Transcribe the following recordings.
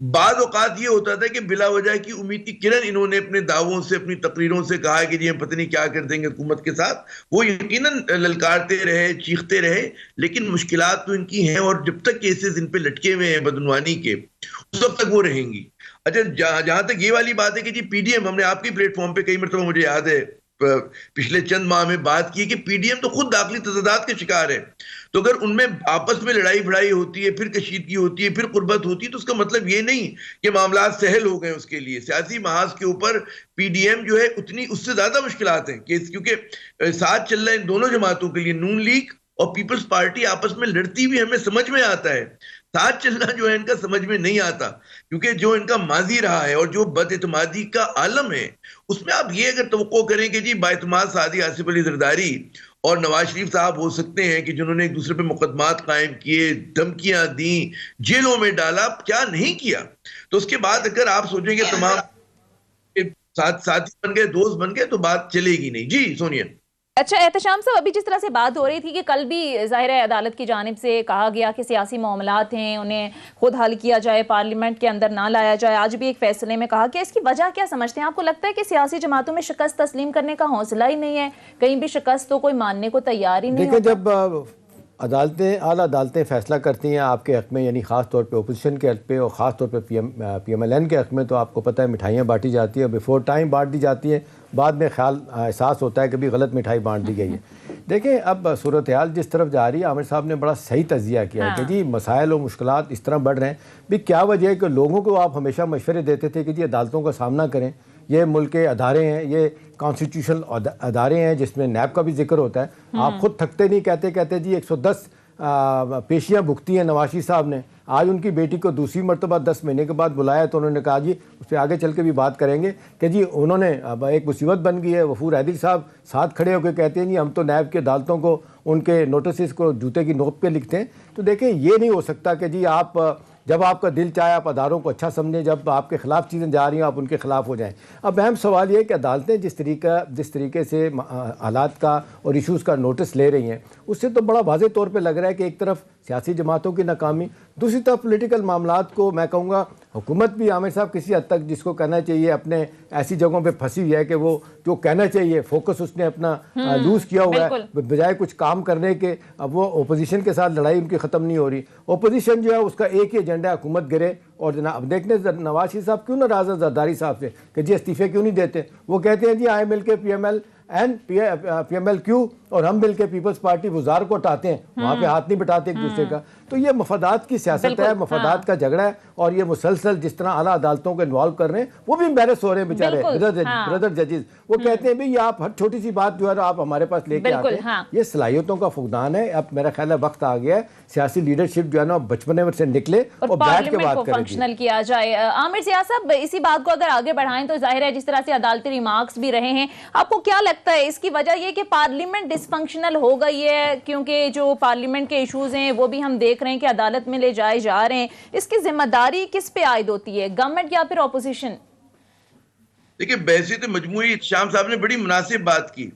بعض اوقات یہ ہوتا تھا کہ بلا وجہ کی امید کی کرن انہوں نے اپنے دعووں سے اپنی تقریروں سے کہا کہ جی ہم پتہ نہیں کیا کر دیں گے حکومت کے ساتھ. وہ یقیناً للکارتے رہے, چیختے رہے, لیکن مشکلات تو ان کی ہیں, اور جب تک کیسز ان پہ لٹکے ہوئے ہیں بدعنوانی کے, اس وقت تک وہ رہیں گی. اچھا, جہاں تک یہ والی بات ہے کہ جی پی ڈی ایم, ہم نے آپ کی پلیٹ فارم پہ کئی مرتبہ مجھے یاد ہے پچھلے چند ماہ میں بات کی کہ پی ڈی ایم تو خود داخلی تضادات کے شکار ہے. تو اگر ان میں آپس میں لڑائی بھڑائی ہوتی ہے, پھر کشیدگی ہوتی ہے, پھر قربت ہوتی ہے, تو اس کا مطلب یہ نہیں کہ معاملات سہل ہو گئے اس کے لیے. سیاسی محاذ کے اوپر پی ڈی ایم جو ہے اتنی اس سے زیادہ مشکلات ہیں, کیونکہ ساتھ چل رہا ہے ان دونوں جماعتوں کے لیے. نون لیگ اور پیپلز پارٹی آپس میں لڑتی ہوئی ہمیں سمجھ میں آتا ہے, ساتھ چلنا جو ہے ان کا سمجھ میں نہیں آتا, کیونکہ جو ان کا ماضی رہا ہے اور جو بد اعتمادی کا عالم ہے, اس میں آپ یہ اگر توقع کریں کہ جی بااعتماد سعدی آصف علی زرداری اور نواز شریف صاحب ہو سکتے ہیں کہ جنہوں نے ایک دوسرے پہ مقدمات قائم کیے, دھمکیاں دیں, جیلوں میں ڈالا, کیا نہیں کیا, تو اس کے بعد اگر آپ سوچیں گے تمام ساتھی بن گئے, دوست بن گئے, تو بات چلے گی نہیں. جی سونیا. اچھا احتشام صاحب, ابھی جس طرح سے بات ہو رہی تھی کہ کل بھی ظاہر ہے عدالت کی جانب سے کہا گیا کہ سیاسی معاملات ہیں انہیں خود حل کیا جائے, پارلیمنٹ کے اندر نہ لایا جائے, آج بھی ایک فیصلے میں کہا کہ اس کی وجہ کیا سمجھتے ہیں؟ آپ کو لگتا ہے کہ سیاسی جماعتوں میں شکست تسلیم کرنے کا حوصلہ ہی نہیں ہے, کہیں بھی شکست تو کوئی ماننے کو تیار ہی نہیں دیکھیں, ہوتا؟ جب عدالتیں اعلیٰ عدالتیں فیصلہ کرتی ہیں آپ کے حق میں, یعنی خاص طور پہ اپوزیشن کے حق پہ اور خاص طور پہ پی ایم ایل این کے حق میں, تو آپ کو پتہ ہے مٹھائیاں بانٹی جاتی ہیں, بیفور ٹائم بانٹ دی جاتی ہیں, بعد میں احساس ہوتا ہے کہ بھی غلط مٹھائی بانٹ دی گئی ہے. دیکھیں اب صورتحال جس طرف جا رہی ہے, عامر صاحب نے بڑا صحیح تجزیہ کیا ہے کہ جی مسائل اور مشکلات اس طرح بڑھ رہے ہیں. بھی کیا وجہ ہے کہ لوگوں کو آپ ہمیشہ مشورے دیتے تھے کہ جی عدالتوں کا سامنا کریں, یہ ملک کے ادارے ہیں, یہ کانسٹیٹیوشنل ادارے ہیں جس میں نیب کا بھی ذکر ہوتا ہے. آپ خود تھکتے نہیں, کہتے جی 110 پیشیاں بھگتی ہیں نواز شریف صاحب نے. آج ان کی بیٹی کو دوسری مرتبہ 10 مہینے کے بعد بلایا تو انہوں نے کہا جی اس پہ آگے چل کے بھی بات کریں گے کہ جی انہوں نے اب ایک مصیبت بن گئی ہے. غفور حیدری صاحب ساتھ کھڑے ہو کے کہتے ہیں جی ہم تو نیب کے عدالتوں کو ان کے نوٹسز کو جوتے کی نوک پہ لکھتے ہیں. تو دیکھیں یہ نہیں ہو سکتا کہ جی آپ جب آپ کا دل چاہے آپ اداروں کو اچھا سمجھیں, جب آپ کے خلاف چیزیں جا رہی ہیں آپ ان کے خلاف ہو جائیں. اب اہم سوال یہ ہے کہ عدالتیں جس طریقے سے حالات کا اور ایشوز کا نوٹس لے رہی ہیں, اس سے تو بڑا واضح طور پہ لگ رہا ہے کہ ایک طرف سیاسی جماعتوں کی ناکامی, دوسری طرف پولیٹیکل معاملات کو میں کہوں گا حکومت بھی عامر صاحب کسی حد تک جس کو کہنا چاہیے اپنے ایسی جگہوں پہ پھنسی ہوئی ہے کہ وہ جو کہنا چاہیے فوکس اس نے اپنا لوز کیا ہوا ہے بجائے کچھ کام کرنے کے. اب وہ اپوزیشن کے ساتھ لڑائی ان کی ختم نہیں ہو رہی. اپوزیشن جو ہے اس کا ایک ہی ایجنڈا ہے حکومت گرے. اور جناب دیکھنے نواز شریف صاحب کیوں ناراض ہے زرداری صاحب سے کہ جی استعفے کیوں نہیں دیتے. وہ کہتے ہیں جی آئے مل کے پی ایم ایل کیو اور ہم مل کے پیپلز پارٹی وزار کو اٹھاتے ہیں, وہاں پہ ہاتھ نہیں بٹاتے ایک دوسرے کا. تو یہ مفادات کی سیاست ہے, مفادات کا جھگڑا ہے, اور یہ مسلسل جس طرح اعلیٰ عدالتوں کو انوالو کر رہے ہیں وہ بھی امبیرس ہو رہے ہیں بیچارے بردر ججز. وہ کہتے ہیں بھئی آپ ہر چھوٹی سی بات جو ہے آپ ہمارے پاس لے کے آتے ہیں. یہ صلاحیتوں کا فقدان ہے. اب میرا خیال ہے وقت آ گیا ہے سیاسی لیڈرشپ جو ہے نا بچپنے سے نکلے اور بیٹھ کے بات کریں, فنکشنل کیا جائے. عامر ضیاء صاحب اسی بات کو اگر آگے بڑھائیں تو ظاہر ہے جس طرح سے عدالتی ریمارکس بھی رہے ہیں, آپ کو کیا لگتا ہے اس کی وجہ یہ کہ پارلیمنٹ ڈس فنکشنل ہو گئی ہے, کیونکہ جو پارلیمنٹ کے ایشوز ہیں وہ بھی ہم دیکھ رہے ہیں کہ عدالت میں لے جائے جا رہے ہیں, اس کی ذمہ داری کس پہ عائد ہوتی ہے, گورنمنٹ یا پھر اپوزیشن؟ دیکھیں بحثیت مجموعی شام صاحب نے بڑی مناسب بات کی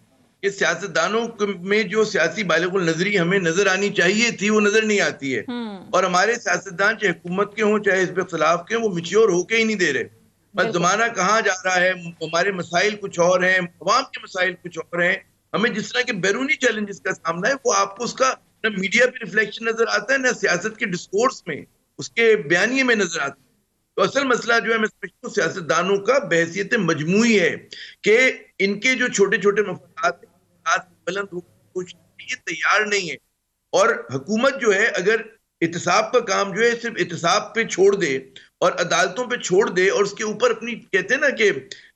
کہ سیاستدانوں میں جو سیاسی بالغ النظری ہمیں نظر آنی چاہیے تھی وہ نظر نہیں آتی ہے, اور ہمارے سیاستدان چاہے حکومت کے ہوں چاہے حزب اختلاف کے ہوں وہ میچور ہو کے ہی نہیں دے رہے. بس زمانہ کہاں جا رہا ہے, ہمارے مسائل کچھ اور ہیں, عوام کے مسائل کچھ اور ہیں. ہمیں جس طرح کے بیرونی چیلنجز کا سامنا ہے وہ آپ کو اس کا نہ میڈیا پہ ریفلیکشن نظر آتا ہے, نہ سیاست کے ڈسکورس میں اس کے بیانیے میں نظر آتا ہے. تو اصل مسئلہ جو ہے میں سمجھتا ہوں سیاستدانوں کا بحیثیت مجموعی ہے کہ ان کے جو چھوٹے چھوٹے مفادات بلند یہ تیار نہیں ہے. اور حکومت جو ہے اگر احتساب کا کام جو ہے صرف احتساب پہ چھوڑ دے اور عدالتوں پہ چھوڑ دے اور اس کے اوپر اپنی کہتے ہیں نا کہ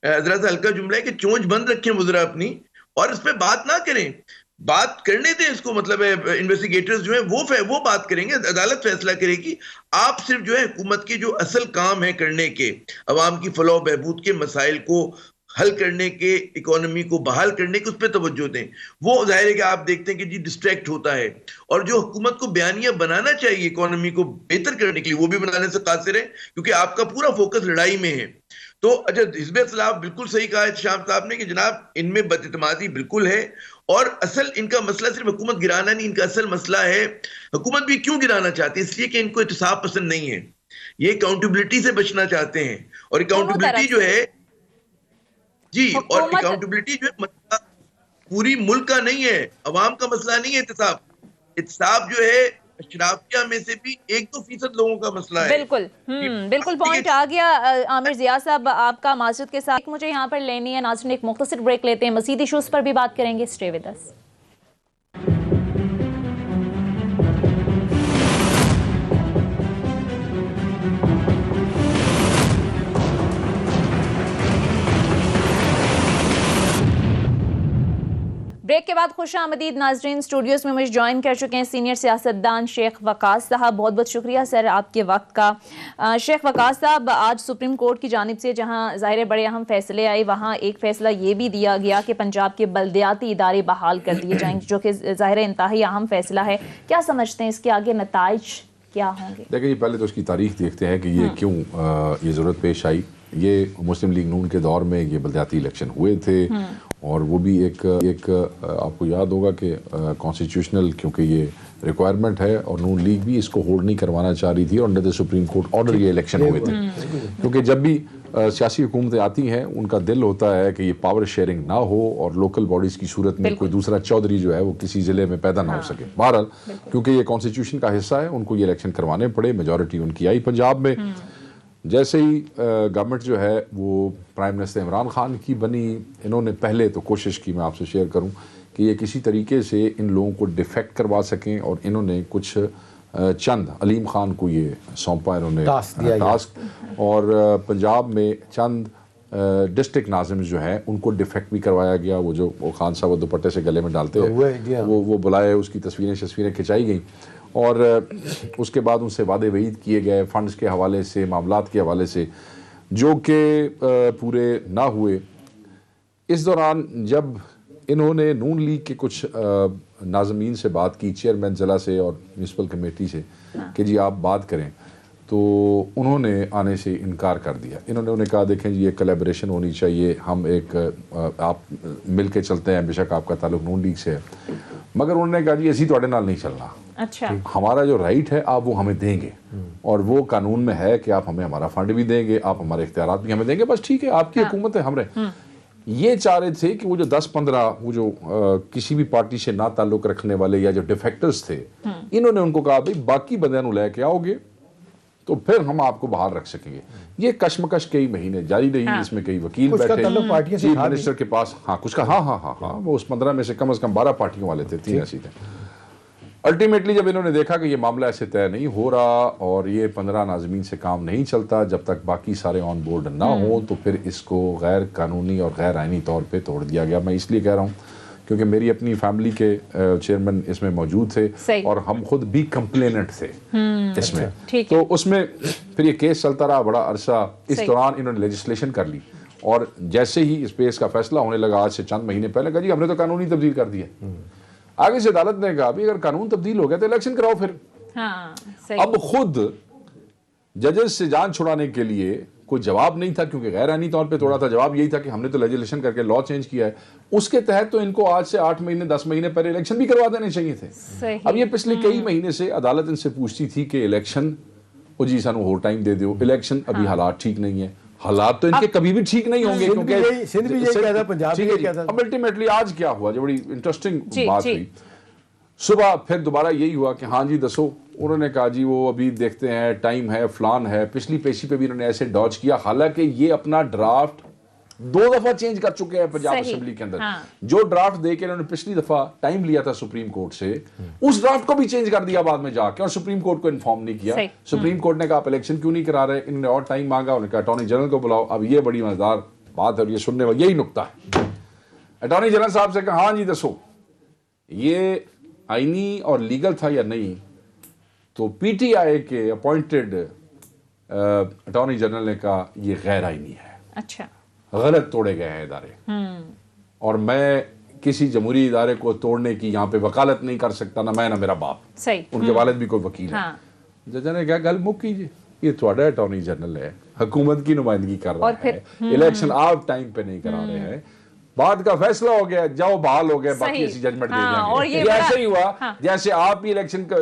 ذرا سا ہلکا جملہ ہے کہ چونچ بند رکھیں وزراء اپنی, اور اس پہ بات نہ کریں, بات کرنے دیں اس کو, مطلب ہے انویسٹیگیٹرز جو ہیں وہ بات کریں گے, عدالت فیصلہ کرے گی. آپ صرف جو ہے حکومت کے جو اصل کام ہے کرنے کے, عوام کی فلاح و بہبود کے مسائل کو حل کرنے کے, اکانومی کو بحال کرنے کے, اس پہ توجہ دیں. وہ ظاہر ہے کہ آپ دیکھتے ہیں کہ جی ڈسٹریکٹ ہوتا ہے, اور جو حکومت کو بیانیہ بنانا چاہیے اکانومی کو بہتر کرنے کے لیے وہ بھی بنانے سے قاصر ہے, کیونکہ آپ کا پورا فوکس لڑائی میں ہے. تو اچھا حزب اختلاف بالکل صحیح کہا ہے شام صاحب نے کہ جناب ان میں بد اعتمادی بالکل ہے, اور اصل ان کا مسئلہ صرف حکومت گرانا نہیں, ان کا اصل مسئلہ ہے حکومت بھی کیوں گرانا چاہتی ہے, اس لیے کہ ان کو احتساب پسند نہیں ہے. یہ اکاؤنٹیبلٹی سے بچنا چاہتے ہیں. اور اکاؤنٹیبلٹی جو ہے جی اور اکاؤنٹیبلٹی جو ہے پوری ملک کا نہیں ہے, عوام کا مسئلہ نہیں ہے. احتساب جو ہے اشرافیہ میں سے بھی 1-2% لوگوں کا مسئلہ ہے. بالکل بالکل پوائنٹ آ گیا. عامر ضیاء صاحب آپ کا معذرت کے ساتھ مجھے یہاں پر لینی ہے. ناظرین ایک مختصر بریک لیتے ہیں, مزید ایشوز پر بھی بات کریں گے. Stay with us. بریک کے بعد خوش آمدید ناظرین. اسٹوڈیوز میں مجھے جوائن کر چکے ہیں سینئر سیاستدان شیخ وقاص صاحب. بہت بہت شکریہ سر آپ کے وقت کا. شیخ وقاص صاحب, آج سپریم کورٹ کی جانب سے جہاں ظاہر بڑے اہم فیصلے آئے, وہاں ایک فیصلہ یہ بھی دیا گیا کہ پنجاب کے بلدیاتی ادارے بحال کر دیے جائیں, جو کہ ظاہر انتہائی اہم فیصلہ ہے. کیا سمجھتے ہیں اس کے آگے نتائج کیا ہوں گے؟ دیکھیں پہلے تو اس کی تاریخ دیکھتے ہیں کہ یہ کیوں یہ ضرورت پیش آئی. یہ مسلم لیگ نون کے دور میں یہ بلدیاتی الیکشن ہوئے تھے, اور وہ بھی ایک آپ کو یاد ہوگا کہ کانسٹیٹیوشنل, کیونکہ یہ ریکوائرمنٹ ہے, اور نون لیگ بھی اس کو ہولڈ نہیں کروانا چاہ رہی تھی, اور انڈر سپریم کورٹ آرڈر یہ الیکشن ہوئے تھے. کیونکہ جب بھی سیاسی حکومتیں آتی ہیں ان کا دل ہوتا ہے کہ یہ پاور شیئرنگ نہ ہو, اور لوکل باڈیز کی صورت میں کوئی دوسرا چودھری جو ہے وہ کسی ضلع میں پیدا نہ ہو سکے. بہرحال کیونکہ یہ کانسٹیٹیوشن کا حصہ ہے, ان کو یہ الیکشن کروانے پڑے. میجورٹی ان کی آئی پنجاب میں. جیسے ہی گورنمنٹ جو ہے وہ پرائم منسٹر عمران خان کی بنی, انہوں نے پہلے تو کوشش کی, میں آپ سے شیئر کروں, کہ یہ کسی طریقے سے ان لوگوں کو ڈیفیکٹ کروا سکیں, اور انہوں نے کچھ چند علیم خان کو یہ سونپا انہوں نے ٹاسک, اور پنجاب میں چند ڈسٹرکٹ ناظم جو ہیں ان کو ڈیفیکٹ بھی کروایا گیا. وہ جو خان صاحب دوپٹے سے گلے میں ڈالتے ہیں وہ بلائے, اس کی تصویریں کھنچائی گئیں, اور اس کے بعد ان سے وعدے وعید کیے گئے فنڈز کے حوالے سے, معاملات کے حوالے سے, جو کہ پورے نہ ہوئے. اس دوران جب انہوں نے نون لیگ کے کچھ ناظمین سے بات کی, چیئرمین ضلع سے اور میونسپل کمیٹی سے, کہ جی آپ بات کریں, تو انہوں نے آنے سے انکار کر دیا. انہوں نے کہا دیکھیں جی یہ کلیبریشن ہونی چاہیے, ہم ایک آپ مل کے چلتے ہیں, بے شک آپ کا تعلق نون لیگ سے ہے, مگر انہوں نے کہا جی اسی تواڈے نال نہیں چلنا. اچھا, ہمارا جو رائٹ ہے آپ وہ ہمیں دیں گے, اور وہ قانون میں ہے کہ آپ ہمیں ہمارا فنڈ بھی دیں گے, آپ ہمارے اختیارات بھی ہمیں دیں گے, بس ٹھیک ہے آپ کی حکومت ہے, ہم رہے. یہ چاہ رہے تھے کہ وہ جو 10-15 وہ جو کسی بھی پارٹی سے نہ تعلق رکھنے والے یا جو ڈیفیکٹرز تھے, انہوں نے ان کو کہا بھائی باقی بندیاں نو لے کے آؤ گے تو پھر ہم آپ کو باہر رکھ سکیں گے. یہ کشمکش کئی مہینے جاری رہی, اس میں کئی وکیل بیٹھے چیف منسٹر کے پاس, کچھ کا ہاں وہ اس 15 میں سے کم از کم 12 پارٹیوں والے تھے, 3 ایسی تھے. الٹیمیٹلی جب انہوں نے دیکھا کہ یہ معاملہ ایسے طے نہیں ہو رہا اور یہ 15 ناظمین سے کام نہیں چلتا جب تک باقی سارے آن بورڈ نہ ہوں, تو پھر اس کو غیر قانونی اور غیر آئینی طور پہ توڑ دیا گیا. میں اس لیے کہہ رہا ہوں کیونکہ میری اپنی فیملی کے چیئرمین اس میں موجود تھے, اور ہم خود بھی کمپلیننٹ تھے اس میں. تو اس میں پھر یہ کیس چلتا رہا بڑا عرصہ. اس دوران انہوں نے لیجسلیشن کر لی, اور جیسے ہی اس پیس کا فیصلہ ہونے لگا آج سے چند مہینے پہلے, کہا جی ہم نے تو قانونی تبدیل کر دیا. آگے سے عدالت نے کہا بھی اگر قانون تبدیل ہو گیا تو الیکشن کراؤ پھر. اب خود ججز سے جان چھڑانے کے لیے کوئی جواب نہیں تھا, کیونکہ غیر آئینی طور پہ توڑا تھا. جواب یہی تھا کہ ہم نے تو لیجسلیشن کر کے لا چینج کیا ہے, اس کے تحت تو ان کو آج سے 8 مہینے 10 مہینے پہلے الیکشن بھی کروا دینے چاہیے تھے. اب یہ پچھلے کئی مہینے سے عدالت ان سے پوچھتی تھی کہ الیکشن جی سانو اور ٹائم دے دیو, الیکشن ابھی حالات ٹھیک نہیں ہے. حالات تو ان کے کبھی بھی ٹھیک نہیں ہوں گے, کیونکہ اب الٹیمیٹلی آج کیا ہوا جو بڑی انٹرسٹنگ بات ہوئی, صبح پھر دوبارہ یہی ہوا کہ ہاں جی دسو. انہوں نے کہا جی وہ ابھی دیکھتے ہیں, ٹائم ہے, فلان ہے. پچھلی پیشی پہ بھی انہوں نے ایسے ڈاج کیا, حالانکہ یہ اپنا ڈرافٹ 2 دفعہ چینج کر چکے ہیں پنجاب اسمبلی کے اندر. جو ڈرافٹ دے کے انہوں نے پچھلی دفعہ ٹائم لیا تھا سپریم کورٹ سے, اس ڈرافٹ کو بھی چینج کر دیا بعد میں جا کے, اور سپریم کورٹ کو انفارم نہیں کیا. سپریم کورٹ نے کہا آپ الیکشن کیوں نہیں کرا رہے, انہوں نے اور ٹائم مانگا, انہوں نے کہا اٹارنی جنرل کو بلاؤ. اب یہ بڑی مزیدار بات ہے, اور یہ سننے والا یہی نکتہ ہے. اٹارنی جنرل صاحب سے کہا ہاں جی دسو یہ آئینی اور لیگل تھا یا نہیں, تو پی ٹی آئی کے اپوائنٹڈ اٹارنی جنرل نے کہا یہ غیر آئینی ہے. اچھا, غلط توڑے گئے ہیں ادارے, اور میں کسی جمہوری ادارے کو توڑنے کی یہاں پہ وکالت نہیں کر سکتا, نہ میں نہ میرا باپ. ان کے والد بھی کوئی وکیل ہے. جج نے کہا گل مک کیجیے, یہ تھوڑا اٹارنی جنرل ہے, حکومت کی نمائندگی کر رہا ہے, الیکشن آپ ٹائم پہ نہیں کرا رہے ہیں, بعد کا فیصلہ ہو گیا, جاؤ بحال ہو گیا, باقی ایسی ججمنٹ دے دیں گے. یہ ایسے ہی ہوا جیسے آپ ہی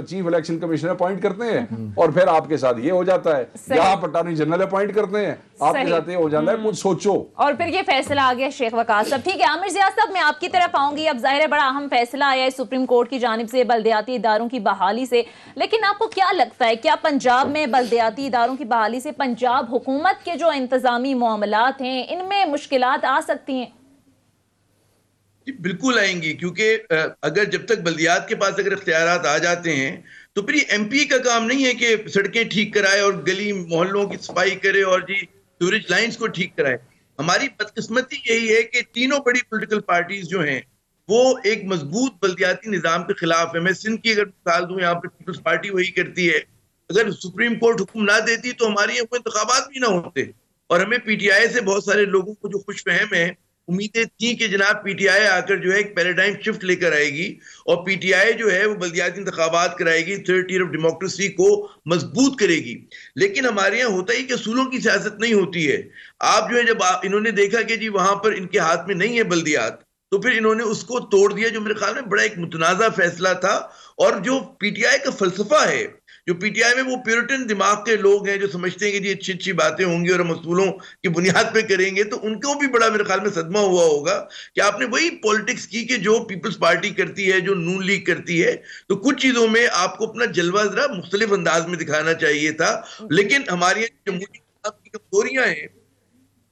چیف الیکشن کمشنر اپوائنٹ کرتے ہیں اور پھر آپ کے ساتھ یہ ہو جاتا ہے, یا آپ اٹارنی جنرل اپوائنٹ کرتے ہیں, آپ کے ساتھ یہ ہو جاتا ہے. کچھ سوچو. اور پھر یہ فیصلہ آ گیا شیخ وقاص صاحب. ٹھیک ہے عامر ضیاء صاحب, میں آپ کی طرف آؤں گی. اب ظاہر ہے بڑا اہم فیصلہ آیا ہے سپریم کورٹ کی جانب سے بلدیاتی اداروں کی بحالی سے, لیکن آپ کو کیا لگتا ہے کیا پنجاب میں بلدیاتی اداروں کی بحالی سے پنجاب حکومت کے جو انتظامی معاملات ہیں ان میں مشکلات آ سکتی ہیں؟ بالکل آئیں گی, کیونکہ اگر جب تک بلدیات کے پاس اگر اختیارات آ جاتے ہیں تو پھر یہ ایم پی کا کام نہیں ہے کہ سڑکیں ٹھیک کرائے اور گلی محلوں کی صفائی کرے اور جی سیوریج لائنز کو ٹھیک کرائے. ہماری بدقسمتی یہی ہے کہ تینوں بڑی پولیٹیکل پارٹیز جو ہیں وہ ایک مضبوط بلدیاتی نظام کے خلاف ہے. میں سندھ کی اگر مثال دوں, یہاں پہ پیپلز پارٹی وہی کرتی ہے. اگر سپریم کورٹ حکم نہ دیتی تو ہمارے یہاں کوئی انتخابات بھی نہ ہوتے, اور ہمیں پی ٹی آئی سے بہت سارے لوگوں کو جو خوش فہم ہیں امیدیں تھیں کہ جناب پی ٹی آئی آ کر جو ہے ایک پیراڈائم شفٹ لے کر آئے گی اور پی ٹی آئی جو ہے وہ بلدیاتی انتخابات کرائے گی, تھرڈ ٹیئر آف ڈیموکریسی کو مضبوط کرے گی. لیکن ہمارے یہاں ہوتا ہی کہ اصولوں کی سیاست نہیں ہوتی ہے. آپ جو ہے جب انہوں نے دیکھا کہ جی وہاں پر ان کے ہاتھ میں نہیں ہے بلدیات, تو پھر انہوں نے اس کو توڑ دیا, جو میرے خیال میں بڑا ایک متنازع فیصلہ تھا. اور جو پی ٹی آئی کا فلسفہ ہے, جو پی ٹی آئی میں وہ پیورٹن دماغ کے لوگ ہیں جو سمجھتے ہیں کہ یہ اچھی اچھی باتیں ہوں گی اور ہم اصولوں کی بنیاد پہ کریں گے, تو ان کو بھی بڑا میرے خیال میں صدمہ ہوا ہوگا کہ آپ نے وہی پولیٹکس کی کہ جو پیپلز پارٹی کرتی ہے, جو نون لیگ کرتی ہے. تو کچھ چیزوں میں آپ کو اپنا جلوہ ذرا مختلف انداز میں دکھانا چاہیے تھا. لیکن ہماری جمہوری نظام کی کمزوریاں ہیں.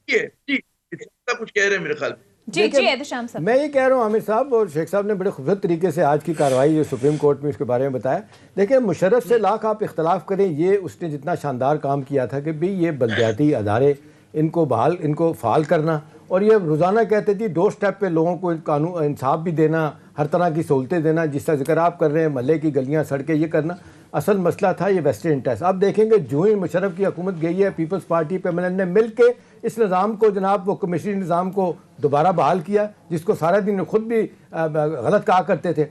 جی کچھ کہہ رہے ہیں میرے خیال میں. جی احتشام صاحب, میں یہ کہہ رہا ہوں عامر صاحب اور شیخ صاحب نے بڑے خوبصورت طریقے سے آج کی کارروائی جو سپریم کورٹ میں اس کے بارے میں بتایا. دیکھیں مشرف سے لاکھ آپ اختلاف کریں, یہ اس نے جتنا شاندار کام کیا تھا کہ بھی یہ بلدیاتی ادارے ان کو فعال کرنا, اور یہ روزانہ کہتے تھے ڈور سٹیپ پہ لوگوں کو قانون انصاف بھی دینا, ہر طرح کی سہولتیں دینا, جس کا ذکر آپ کر رہے ہیں محلے کی گلیاں سڑکیں یہ کرنا. اصل مسئلہ تھا یہ ویسٹرن انٹرسٹ. اب دیکھیں گے جو ہی مشرف کی حکومت گئی ہے, پیپلز پارٹی پیمنٹ نے مل کے اس نظام کو جناب وہ کمیشنری نظام کو دوبارہ بحال کیا, جس کو سارا دن خود بھی غلط کہا کرتے تھے.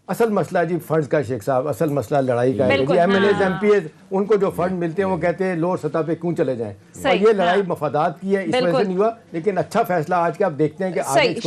اصل مسئلہ جی فنڈز کا شیخ صاحب, اصل مسئلہ لڑائی کا ہے جی. MLAs MPs ان کو جو فنڈ ملتے ہیں وہ کہتے ہیں لوور سطح پہ کیوں چلے جائیں, اور یہ لڑائی مفادات کی ہے, اس وجہ سے نہیں ہوا. لیکن اچھا فیصلہ آج کے آپ دیکھتے ہیں کہ آگے ایک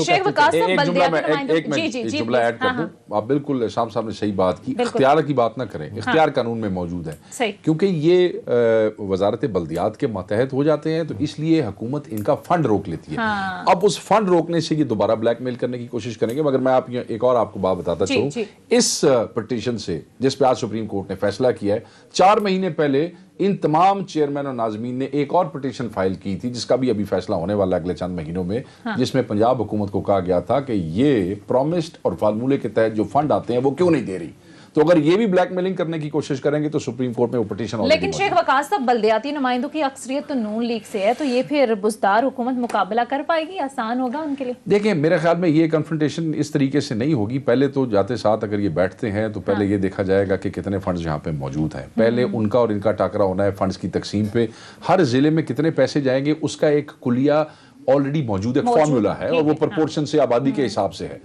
جملہ ایڈ کر دوں. آپ بالکل شام صاحب نے صحیح بات کی, اختیار کی بات نہ کریں, اختیار قانون میں موجود ہے, کیونکہ یہ وزارت بلدیات کے ماتحت ہو جاتے ہیں, تو اس لیے حکومت ان کا فنڈ روک لیتی ہے. اب اس فنڈ روکنے سے یہ دوبارہ بلیک میل کرنے کی کوشش کریں گے. مگر میں آپ ایک اور آپ کو بات بتاتا چاہوں, اس پٹیشن سے جس پہ آج سپریم کورٹ نے فیصلہ کیا ہے, 4 مہینے پہلے ان تمام چیئرمین اور ناظمین نے ایک اور پٹیشن فائل کی تھی, جس کا بھی ابھی فیصلہ ہونے والا اگلے چند مہینوں میں, جس میں پنجاب حکومت کو کہا گیا تھا کہ یہ پرومسڈ اور فارمولے کے تحت جو فنڈ آتے ہیں وہ کیوں نہیں دے رہی. تو اگر یہ بھی بلیک میلنگ کرنے کی کوشش کریں گے تو سپریم کورٹ میں وہ پٹیشن ہوگی. لیکن شیخ وقاص صاحب بلدیاتی نمائندوں کی اکثریت تو نون لیگ سے ہے, تو یہ پھر بزدار حکومت مقابلہ کر پائے گی, آسان ہوگا ان کے لیے؟ دیکھیں میرے خیال میں یہ کنفرنٹیشن اس طریقے سے نہیں ہوگی. پہلے تو جاتے ساتھ اگر یہ بیٹھتے ہیں تو پہلے یہ دیکھا جائے گا کہ کتنے فنڈز یہاں پہ موجود ہیں. پہلے ان کا اور ان کا ٹاکرا ہونا ہے فنڈز کی تقسیم پہ, ہر ضلع میں کتنے پیسے جائیں گے اس کا ایک کلیہ آلریڈی موجود ایک فارمولا ہے, اور وہ پرپورشن سے آبادی کے حساب سے ہے.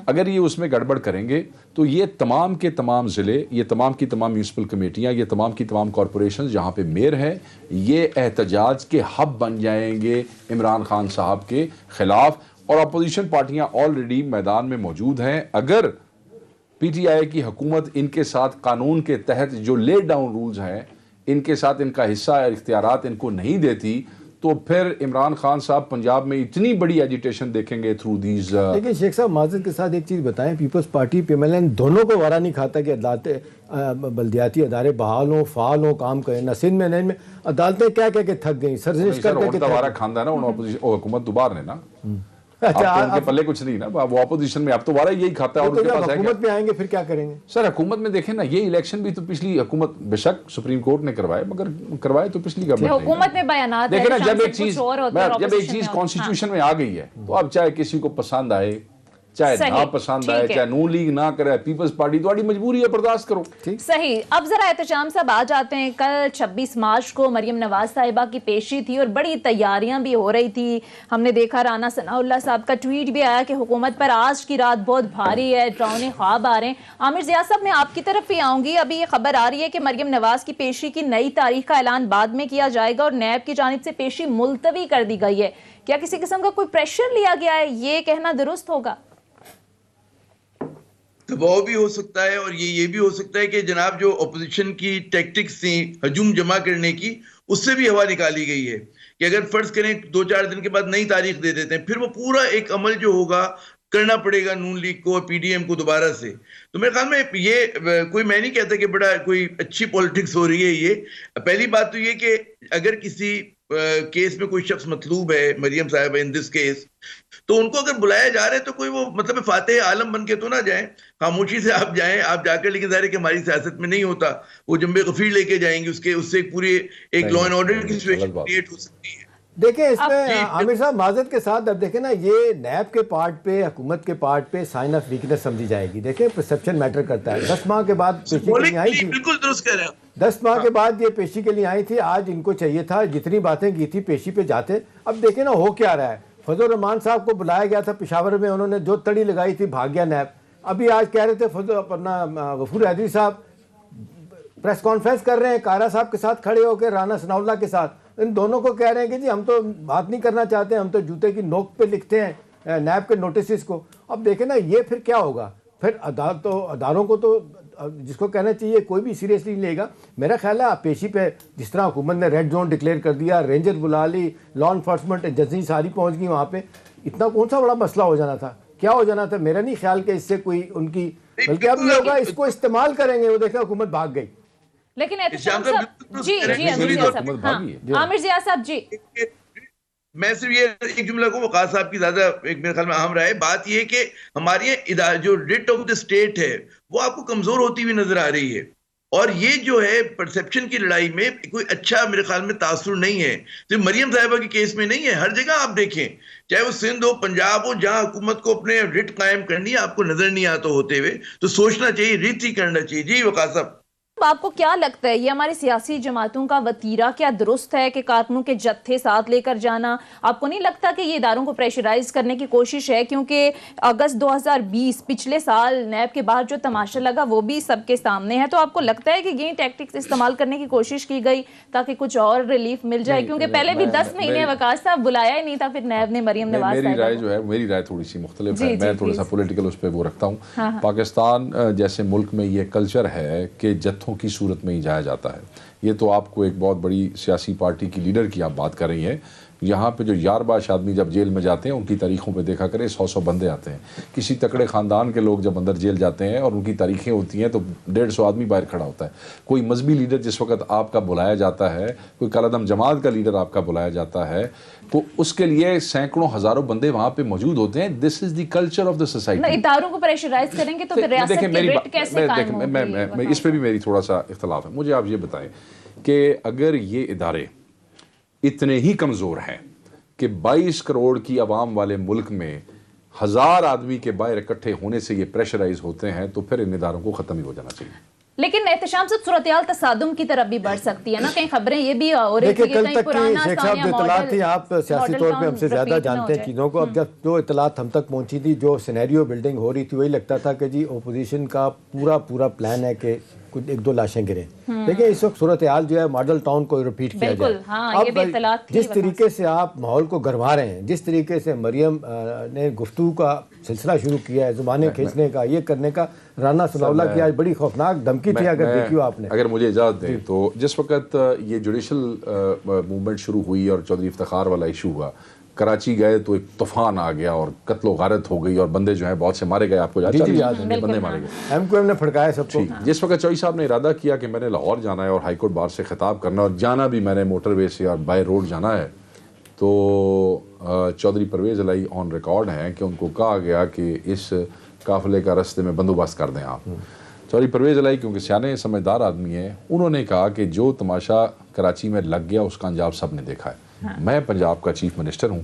اگر یہ اس میں گڑبڑ کریں گے تو یہ تمام کے تمام ضلع, یہ تمام کی تمام میونسپل کمیٹیاں, یہ تمام کی تمام کارپوریشنز جہاں پہ میئر ہیں, یہ احتجاج کے ہب بن جائیں گے عمران خان صاحب کے خلاف. اور اپوزیشن پارٹیاں آلریڈی میدان میں موجود ہیں. اگر پی ٹی آئی کی حکومت ان کے ساتھ قانون کے تحت جو لے ڈاؤن رولز ہیں ان کے ساتھ ان کا حصہ اور اختیارات ان کو نہیں دیتی, تو پھر عمران خان صاحب پنجاب میں اتنی بڑی ایجیٹیشن دیکھیں گے تھرو دیز. لیکن شیخ صاحب معذرت کے ساتھ ایک چیز بتائیں, Peoples Party P M L N دونوں کو وارا نہیں کھاتا کہ بلدیاتی ادارے بحال ہوں, فعال ہوں, کام کریں. نہ سندھ میں عدالتیں کیا کہہ کے تھک گئیں, سرزنش کر کے وارا کھاندہ نا حکومت دوبارہ نے نا, ان کے پلے کچھ نہیں نا, وہ اپوزیشن میں اب تو وارا یہی کھاتا ہے. اور حکومت میں آئیں گے پھر کیا کریں گے سر؟ حکومت میں دیکھیں نا, یہ الیکشن بھی تو پچھلی حکومت بے شک سپریم کورٹ نے کروائے, مگر کروائے تو پچھلی گورنمنٹ حکومت میں بیانات دیکھیں نا, جب ایک چیز کانسٹیٹیوشن میں آ گئی ہے تو اب چاہے کسی کو پسند آئے چاہے نہ پسند آئے, چاہے نون لیگ نہ کرے, پیپلز پارٹی تمہاری مجبوری ہے, برداشت کرو. صحیح. اب ذرا احتشام صاحب آ جاتے ہیں, کل 26 مارچ کو مریم نواز صاحبہ کی پیشی تھی اور بڑی تیاریاں بھی ہو رہی تھی. ہم نے دیکھا رانا ثناء اللہ صاحب کا ٹویٹ بھی آیا کہ حکومت پر آج کی رات بہت بھاری ہے, ڈراؤنے خواب آ رہے ہیں. عامر ضیاء صاحب میں آپ کی طرف بھی آؤں گی. ابھی یہ خبر آ رہی ہے کہ مریم نواز کی پیشی کی نئی تاریخ کا اعلان بعد میں کیا جائے گا اور نیب کی جانب سے پیشی ملتوی کر دی گئی ہے. کیا کسی قسم کا کوئی پریشر لیا گیا ہے؟ یہ کہنا درست ہوگا؟ دباؤ بھی ہو سکتا ہے، اور یہ بھی ہو سکتا ہے کہ جناب جو اپوزیشن کی ٹیکٹکس تھیں ہجوم جمع کرنے کی، اس سے بھی ہوا نکالی گئی ہے کہ اگر فرض کریں 2-4 دن کے بعد نئی تاریخ دے دیتے ہیں، پھر وہ پورا ایک عمل جو ہوگا کرنا پڑے گا نون لیگ کو اور پی ڈی ایم کو دوبارہ سے. تو میرے خیال میں یہ کوئی، میں نہیں کہتا کہ بڑا کوئی اچھی پولیٹکس ہو رہی ہے. یہ پہلی بات تو یہ کہ اگر کسی کیس میں کوئی شخص مطلوب ہے، مریم صاحبہ ان دس کیس، تو ان کو اگر بلایا جا رہا ہے تو کوئی وہ مطلب فاتح عالم بن کے تو نہ جائیں، خاموشی سے آپ جائیں، آپ جا کر. لیکن ظاہر ہے کہ ہماری سیاست میں نہیں ہوتا، وہ جنب غفیر لے کے جائیں گے، اس سے پوری ایک لا اینڈ آرڈر کی سچویشن کریٹ ہو سکتی ہے. دیکھیں اس میں عامر صاحب معذرت کے ساتھ، اب دیکھیں نا، یہ نیب کے پارٹ پہ، حکومت کے پارٹ پہ سائن آف ویکنس سمجھی جائے گی. دیکھیں پرسپشن میٹر کرتا ہے. 10 ماہ کے بعد پیشی کے لیے آئی تھی، بالکل درست کہہ رہے ہیں. 10 ماہ کے بعد یہ پیشی کے لیے آئی تھی. آج ان کو چاہیے تھا جتنی باتیں کی تھی پیشی پہ جاتے. اب دیکھیں نا ہو کیا رہا ہے. فضل الرحمان صاحب کو بلایا گیا تھا پشاور میں، انہوں نے جو تڑی لگائی تھی بھاگ گیا نیب. ابھی آج کہہ رہے تھے غفور حیدری صاحب پریس کانفرنس کر رہے ہیں کائرہ صاحب کے ساتھ کھڑے ہو کے، رانا ثناء اللہ کے ساتھ. ان دونوں کو کہہ رہے ہیں کہ جی ہم تو بات نہیں کرنا چاہتے، ہم تو جوتے کی نوک پہ لکھتے ہیں نیب کے نوٹسز کو. اب دیکھیں نا یہ پھر کیا ہوگا. پھر اداروں کو تو جس کو کہنا چاہیے کوئی بھی سیریسلی نہیں لے گا. میرا خیال ہے آپ پیشی پہ جس طرح حکومت نے ریڈ زون ڈکلیئر کر دیا، رینجر بلا لی، لا انفورسمنٹ ایجنسی ساری پہنچ گئی وہاں پہ، اتنا کون سا بڑا مسئلہ ہو جانا تھا؟ کیا ہو جانا تھا؟ میرا نہیں خیال کہ اس سے کوئی ان کی، بلکہ اب یہ ہوگا اس کو استعمال کریں گے. وہ دیکھیں حکومت بھاگ گئی. لیکن احتشام صاحب جی عامر ضیاء صاحب جی، میں صرف یہ ایک جملہ کو وقاص صاحب کی زیادہ ایک میرے خیال میں اہم رہا ہے. بات یہ کہ ہماری جو ریٹ آف دا اسٹیٹ ہے وہ آپ کو کمزور ہوتی ہوئی نظر آ رہی ہے، اور یہ جو ہے پرسپشن کی لڑائی میں کوئی اچھا میرے خیال میں تاثر نہیں ہے. صرف مریم صاحبہ کے کیس میں نہیں ہے، ہر جگہ آپ دیکھیں، چاہے وہ سندھ ہو، پنجاب ہو، جہاں حکومت کو اپنے ریٹ قائم کرنی ہے آپ کو نظر نہیں آتا ہوتے ہوئے، تو سوچنا چاہیے، ریت ہی کرنا چاہیے. جی وقاص صاحب، آپ کو کیا لگتا ہے یہ ہماری سیاسی جماعتوں کا وتیرہ کیا درست ہے کہ کارکنوں کے جتھے ساتھ لے کر جانا؟ آپ کو نہیں لگتا کہ یہ اداروں کو پریشرائز کرنے کی کوشش ہے؟ کیونکہ اگست 2020 پچھلے سال نیب کے بعد جو تماشا لگا وہ بھی سب کے سامنے ہے. تو آپ کو لگتا ہے کہ یہ ٹیکٹکس استعمال کرنے کی کوشش کی گئی تاکہ کچھ اور ریلیف مل جائے؟ کیونکہ پہلے بھی 10 مہینے وقاص صاحب بلایا ہی نہیں تھا، پھر نیب نے مریم نواز میری رائے جو ہے، میری رائے تھوڑی سی مختلف ہے. میں تھوڑا سا پولیٹیکل اس پہ وہ رکھتا ہوں. پاکستان جیسے ملک میں یہ کلچر ہے کہ جتھوں کی صورت میں جایا جاتا ہے. یہ تو آپ کو ایک بہت بڑی سیاسی پارٹی کی لیڈر کی آپ بات کر رہی ہیں. یہاں پہ جو یار باش آدمی جب جیل میں جاتے ہیں ان کی تاریخوں پہ دیکھا کریں 100 بندے آتے ہیں. کسی تکڑے خاندان کے لوگ جب اندر جیل جاتے ہیں اور ان کی تاریخیں ہوتی ہیں تو 150 آدمی باہر کھڑا ہوتا ہے. کوئی مذہبی لیڈر جس وقت آپ کا بلایا جاتا ہے، کوئی کالعدم جماعت کا لیڈر آپ کا بلایا جاتا ہے، تو اس کے لیے سینکڑوں ہزاروں بندے وہاں پہ موجود ہوتے ہیں. This is the culture of the society. اداروں کو پریشرائز کریں گے تو پھر ریاست کی ریٹ کیسے قائم ہوگی؟ میں اس پہ بھی میری تھوڑا سا اختلاف ہے. مجھے آپ یہ بتائیں کہ اگر یہ ادارے اتنے ہی کمزور ہیں کہ 22 کروڑ کی عوام والے ملک میں 1000 آدمی کے باہر اکٹھے ہونے سے یہ پریشرائز ہوتے ہیں، تو پھر ان اداروں کو ختم ہی ہو جانا چاہیے. لیکن احتشام سے صورتحال تصادم کی طرف بھی بڑھ سکتی ہے نا. کہیں خبریں یہ بھی ہو رہی تھی کہ کہیں پرانا شیخ صاحب جو اطلاعات تھی، آپ سیاسی طور پہ ہم سے زیادہ جانتے ہیں چیزوں کو. اب جب جو اطلاعات ہم تک پہنچی تھی، جو سینیریو بلڈنگ ہو رہی تھی، وہی لگتا تھا کہ جی اپوزیشن کا پورا پلان ہے کہ کچھ 1-2 لاشیں گریں. دیکھیں اس وقت صورتحال جو ہے ماڈل ٹاؤن کو ریپیٹ کیا جائے. اب جس طریقے سے آپ ماحول کو گرما رہے ہیں، جس طریقے سے مریم نے گفتگو کا سلسلہ شروع کیا ہے، زبانیں کھینچنے کا، یہ کرنے کا، رانا ثناء اللہ کی آج بڑی خوفناک دھمکی تھی. اگر دیکھیو آپ نے، اگر مجھے اجازت دیں تو جس وقت یہ جوڈیشل موومنٹ شروع ہوئی اور چودھری افتخار والا ایشو ہوا، کراچی گئے تو ایک طوفان آ گیا اور قتل و غارت ہو گئی اور بندے جو ہیں بہت سے مارے گئے. آپ کو بندے مارے گئے، MQM نے پھڑکایا سب کو. جس وقت چوئی صاحب نے ارادہ کیا کہ میں نے لاہور جانا ہے اور ہائی کورٹ بار سے خطاب کرنا، اور جانا بھی میں نے موٹر وے سے اور بائی روڈ جانا ہے، تو چودھری پرویز الہی آن ریکارڈ ہیں کہ ان کو کہا گیا کہ اس قافلے کا رستے میں بندوبست کر دیں آپ. چودھری پرویز الہی کیونکہ سیانے سمجھدار آدمی ہیں، انہوں نے کہا کہ جو تماشا کراچی میں لگ گیا اس کا انجام سب نے دیکھا ہے. میں پنجاب کا چیف منسٹر ہوں،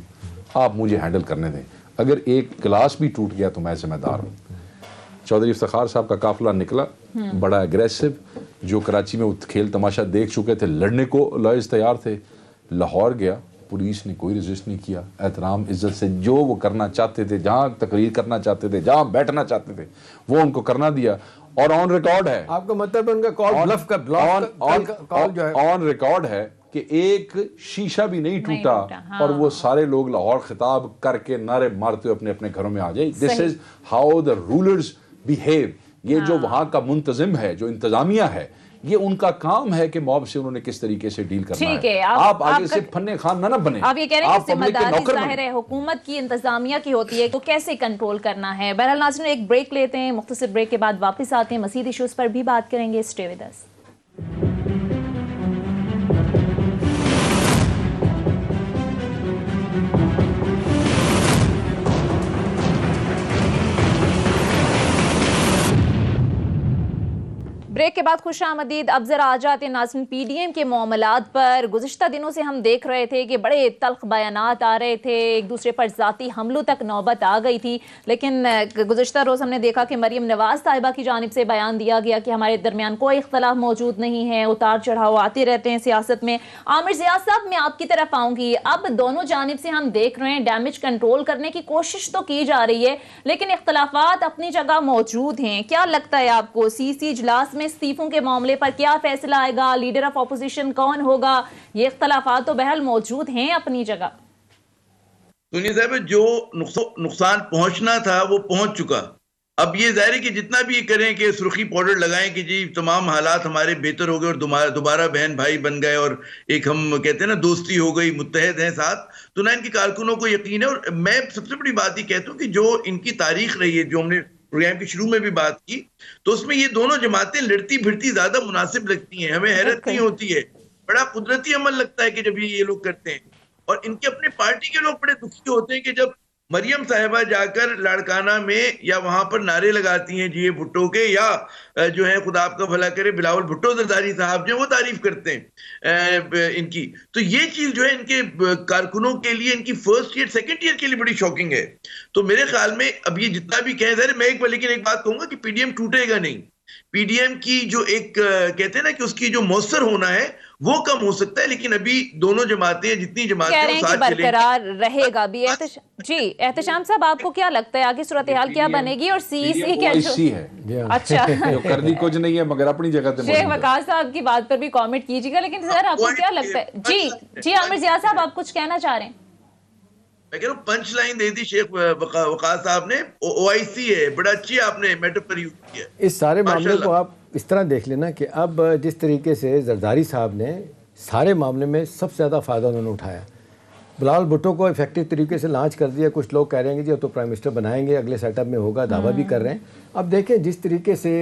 آپ مجھے ہینڈل کرنے دیں. اگر ایک گلاس بھی ٹوٹ گیا تو میں ذمہ دار ہوں. چودھری افتخار صاحب کا قافلہ نکلا بڑا اگریسو، جو کراچی میں کھیل تماشا دیکھ چکے تھے، لڑنے کو لائز تیار تھے. لاہور گیا، پولیس نے کوئی ریزسٹ نہیں کیا. احترام عزت سے جو وہ کرنا چاہتے تھے، جہاں تقریر کرنا چاہتے تھے، جہاں بیٹھنا چاہتے تھے، وہ ان کو کرنا دیا. اور آن ریکارڈ ہے، آپ کا مطلب ان کا کال بلف کا کال جو ہے آن ریکارڈ ہے کہ ایک شیشہ بھی نہیں ٹوٹا اور وہ سارے لوگ لاہور خطاب کر کے نعرے مارتے ہوئے اپنے اپنے گھروں میں آ جائیں. This is how the rulers behave. یہ جو وہاں کا منتظم ہے, جو انتظامیہ ہے, یہ ان کا کام ہے کہ موب سے انہوں نے کس طریقے سے ڈیل کرنا ہے. آپ آگے سے فن خان نہ بنیں. آپ یہ کہہ رہے ہیں کہ ذمہ داری ظاہر ہے حکومت کی, انتظامیہ کی ہوتی ہے, تو کیسے کنٹرول کرنا ہے. بہرحال ناظرین ایک بریک لیتے ہیں, مختصر بریک کے بعد واپس آتے ہیں, مزید ایشوز پر بھی بات کریں گے. Stay with us. بریک کے بعد خوش آمدید. اب ذرا آ جاتے ہیں ناظرین پی ڈی ایم کے معاملات پر. گزشتہ دنوں سے ہم دیکھ رہے تھے کہ بڑے تلخ بیانات آ رہے تھے, ایک دوسرے پر ذاتی حملوں تک نوبت آ گئی تھی. لیکن گزشتہ روز ہم نے دیکھا کہ مریم نواز صاحبہ کی جانب سے بیان دیا گیا کہ ہمارے درمیان کوئی اختلاف موجود نہیں ہے, اتار چڑھاؤ آتے رہتے ہیں سیاست میں. عامر ضیاء صاحب, میں آپ کی طرف آؤں گی. اب دونوں جانب سے ہم دیکھ رہے ہیں ڈیمیج کنٹرول کرنے کی کوشش تو کی جا رہی ہے, لیکن اختلافات اپنی جگہ موجود ہیں. کیا لگتا ہے آپ کو سی سی اجلاس میں استعفوں کے معاملے پر کیا فیصلہ آئے گا؟ لیڈر آف اپوزیشن کون ہوگا؟ یہ اختلافات تو بہرحال موجود ہیں اپنی جگہ. سنیے صاحب, جو نقصان پہنچنا تھا وہ پہنچ چکا. اب یہ ظاہر ہے کہ جتنا بھی یہ کریں کہ سرخی پاؤڈر لگائیں کہ جی تمام حالات ہمارے بہتر ہو گئے اور دوبارہ بہن بھائی بن گئے اور ایک ہم کہتے ہیں نا دوستی ہو گئی, متحد ہیں ساتھ, تو نہ ان کی کارکنوں کو یقین ہے. اور میں سب سے بڑی بات یہ کہتا ہوں کہ جو ان کی تاریخ رہی ہے, جو ہم نے پروگرام کے شروع میں بھی بات کی, تو اس میں یہ دونوں جماعتیں لڑتی بھڑتی زیادہ مناسب لگتی ہیں. ہمیں حیرت نہیں ہوتی ہے, بڑا قدرتی عمل لگتا ہے کہ جب یہ لوگ کرتے ہیں. اور ان کے اپنے پارٹی کے لوگ بڑے دکھی ہوتے ہیں کہ جب مریم صاحبہ جا کر لاڑکانہ میں یا وہاں پر نعرے لگاتی ہیں جی بھٹو کے, یا جو ہے خدا آپ کا بھلا کرے بلاول بھٹو زرداری صاحب جو وہ تعریف کرتے ہیں ان کی, تو یہ چیز جو ہے ان کے کارکنوں کے لیے, ان کی فرسٹ ایئر سیکنڈ ایئر کے لیے بڑی شاکنگ ہے. تو میرے خیال میں اب یہ جتنا بھی کہیں ظاہر میں لیکن ایک بات کہوں گا کہ پی ڈی ایم ٹوٹے گا نہیں. پی ڈی ایم کی جو ایک کہتے ہیں نا کہ اس کی جو مؤثر ہونا ہے وہ کم ہو سکتا ہے, لیکن ابھی دونوں جماعتیں جتنی جماعتیں ساتھ برقرار رہے گا بھی. جی احتشام صاحب, آپ کو کیا لگتا ہے آگے صورتحال کیا بنے گی؟ اور سی سی کیا ہے اچھا کرنی کچھ نہیں ہے مگر اپنی جگہ شیخ وقاص صاحب کی بات پر بھی کامنٹ کیجیے گا, لیکن سر آپ کو کیا لگتا ہے؟ جی عامر ضیاء صاحب, آپ کچھ کہنا چاہ رہے ہیں؟ میں کہہ رہا ہوں پنچ لائن دے دی شیخ وقاص صاحب نے, او آئی سی ہے, بڑا اچھی آپ نے میٹافر یوز کیا. اس سارے معاملے کو آپ اس طرح دیکھ لینا کہ اب جس طریقے سے زرداری صاحب نے سارے معاملے میں سب سے زیادہ فائدہ انہوں نے اٹھایا. بلاول بھٹو کو افیکٹو طریقے سے لانچ کر دیا. کچھ لوگ کہہ رہے ہیں کہ جی تو پرائم منسٹر بنائیں گے, اگلے سیٹ اپ میں ہوگا, دعویٰ بھی کر رہے ہیں. اب دیکھیں جس طریقے سے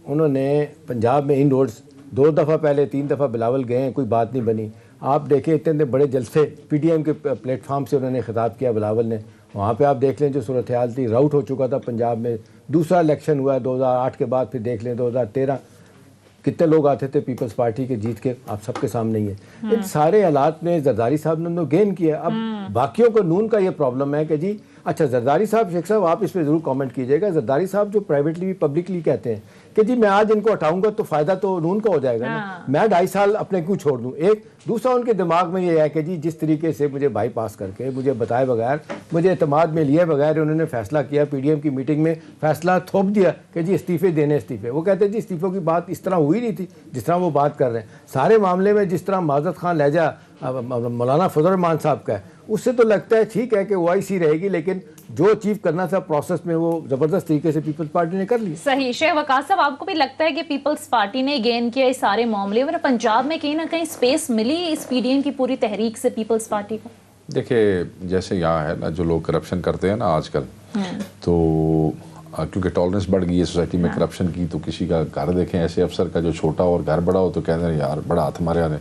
انہوں نے پنجاب میں ان روڈز 2 دفعہ پہلے 3 دفعہ بلاول گئے ہیں, کوئی بات نہیں بنی. آپ دیکھیں اتنے بڑے جلسے پی ڈی ایم کے پلیٹ فارم سے انہوں نے خطاب کیا بلاول نے, وہاں پہ آپ دیکھ لیں جو صورتحال تھی, راؤٹ ہو چکا تھا پنجاب میں. دوسرا الیکشن ہوا ہے 2008 کے بعد, پھر دیکھ لیں 2013 کتنے لوگ آتے تھے پیپلز پارٹی کے جیت کے, آپ سب کے سامنے ہی ہے. ان سارے حالات میں زرداری صاحب نے گین کیا. اب باقیوں کو نون کا یہ پرابلم ہے کہ جی اچھا زرداری صاحب, شیخ صاحب آپ اس پہ ضرور کامنٹ کیجیے گا. زرداری صاحب جو پرائیویٹلی بھی پبلکلی کہتے ہیں کہ جی میں آج ان کو ہٹاؤں گا تو فائدہ تو نون کا ہو جائے گا نا, میں 2.5 سال اپنے کیوں چھوڑ دوں. ایک دوسرا ان کے دماغ میں یہ ہے کہ جی جس طریقے سے مجھے بائی پاس کر کے, مجھے بتائے بغیر, مجھے اعتماد میں لیے بغیر انہوں نے فیصلہ کیا, پی ڈی ایم کی میٹنگ میں فیصلہ تھوپ دیا کہ جی استعفے دینے استعفے. وہ کہتے ہیں جی استعفوں کی بات اس طرح ہوئی نہیں تھی جس طرح وہ بات کر رہے ہیں. سارے معاملے میں جس طرح معذرت خان لہجہ مولانا فضل الرحمان صاحب کا ہے, اس سے تو لگتا ہے ٹھیک ہے کہ او آئی سی رہے گی, لیکن جو اچیو کرنا تھا پروسیس میں وہ زبردست طریقے سے پیپلز پارٹی نے کر لی. صحیح. شیخ وقاص صاحب, آپ کو بھی لگتا ہے کہ پیپلز پارٹی نے گین کیا اس سارے معاملے میں, پنجاب میں کہیں نہ کہیں سپیس ملی اس پی ڈی ایم کی پوری تحریک سے پیپلز پارٹی کو؟ دیکھیں جیسے یہاں ہے نا جو لوگ کرپشن کرتے ہیں نا آج کل, تو کیونکہ ٹالرنس بڑھ گئی ہے سوسائٹی میں کرپشن کی, تو کسی کا گھر دیکھیں ایسے افسر کا جو چھوٹا اور گھر بڑا ہو تو کہتے ہیں یار بڑا ہاتھ ہمارے یہاں ہے,